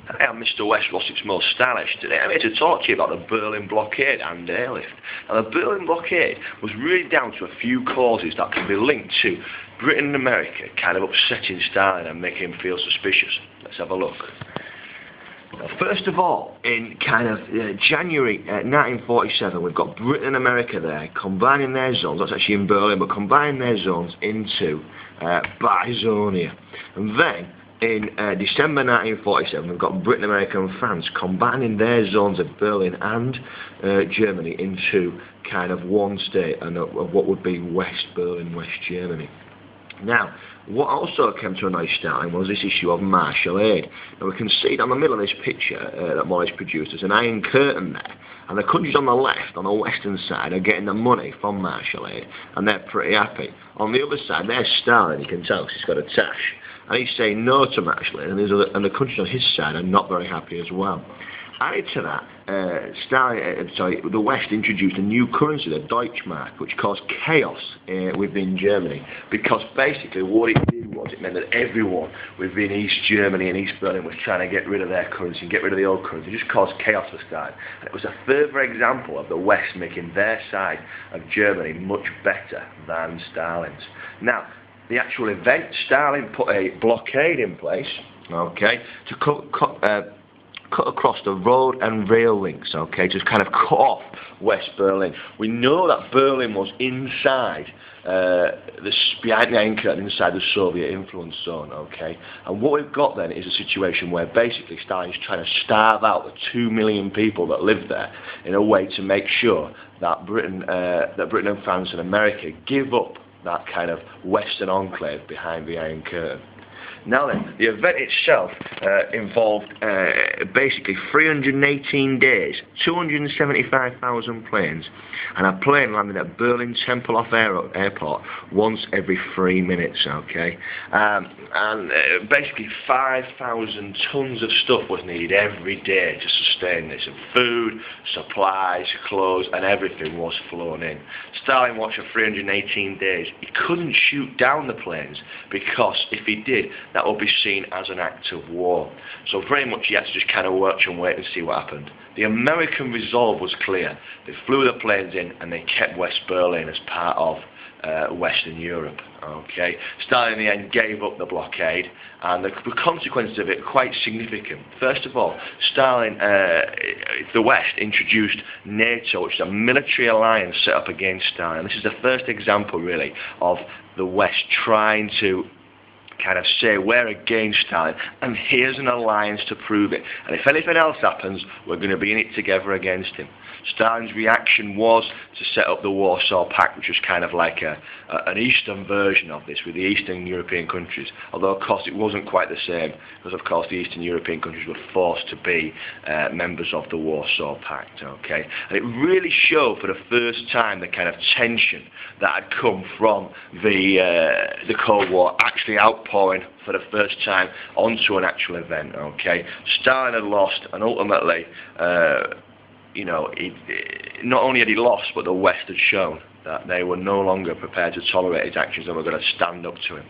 Hi, I'm Mr. West, Rossip's most stylish. Today I'm here to talk to you about the Berlin Blockade and Airlift. Now, the Berlin Blockade was really down to a few causes that can be linked to Britain and America kind of upsetting Stalin and making him feel suspicious. Let's have a look. Now, first of all, in kind of January 1947, we've got Britain and America there combining their zones. That's actually in Berlin, but combining their zones into Bizonia. And then in December 1947, we've got Britain, America and France combining their zones of Berlin and Germany into kind of one state, and of what would be West Berlin, West Germany. Now, what also came to a nice time was this issue of martial aid. Now, we can see down the middle of this picture that Morris produced, there's an iron curtain there, and the countries on the left, on the western side, are getting the money from martial aid, and they're pretty happy. On the other side, there's Stalin, you can tell, because he's got a tash, and he's saying no to martial aid, and the countries on his side are not very happy as well. Added to that, the West introduced a new currency, the Deutschmark, which caused chaos within Germany, because basically what it did was it meant that everyone within East Germany and East Berlin was trying to get rid of their currency and get rid of the old currency. It just caused chaos for Stalin. And it was a further example of the West making their side of Germany much better than Stalin's. Now, the actual event, Stalin put a blockade in place, okay, to cut across the road and rail links, okay, just kind of cut off West Berlin. We know that Berlin was inside behind the Iron Curtain, inside the Soviet influence zone, okay, and what we've got then is a situation where basically Stalin's trying to starve out the 2 million people that live there in a way to make sure that Britain and France and America give up that kind of Western enclave behind the Iron Curtain. Now then, the event itself involved basically 318 days, 275,000 planes, and a plane landing at Berlin Tempelhof Airport once every 3 minutes, okay? And basically 5,000 tons of stuff was needed every day to sustain this, and food, supplies, clothes, and everything was flown in. Stalin watched for 318 days. He couldn't shoot down the planes, because if he did, that would be seen as an act of war. So very much he had to just kind of watch and wait and see what happened. The American resolve was clear. They flew the planes in and they kept West Berlin as part of Western Europe. Okay, Stalin in the end gave up the blockade, and the consequences of it are quite significant. First of all, Stalin, the West, introduced NATO, which is a military alliance set up against Stalin. This is the first example, really, of the West trying to kind of say we're against Stalin, and here's an alliance to prove it. And if anything else happens, we're going to be in it together against him. Stalin's reaction was to set up the Warsaw Pact, which was kind of like an Eastern version of this, with the Eastern European countries. Although, of course, it wasn't quite the same, because, of course, the Eastern European countries were forced to be members of the Warsaw Pact. Okay, and it really showed for the first time the kind of tension that had come from the Cold War actually outpouring for the first time onto an actual event. Okay, Stalin had lost, and ultimately, you know, not only had he lost, but the West had shown that they were no longer prepared to tolerate his actions and were going to stand up to him.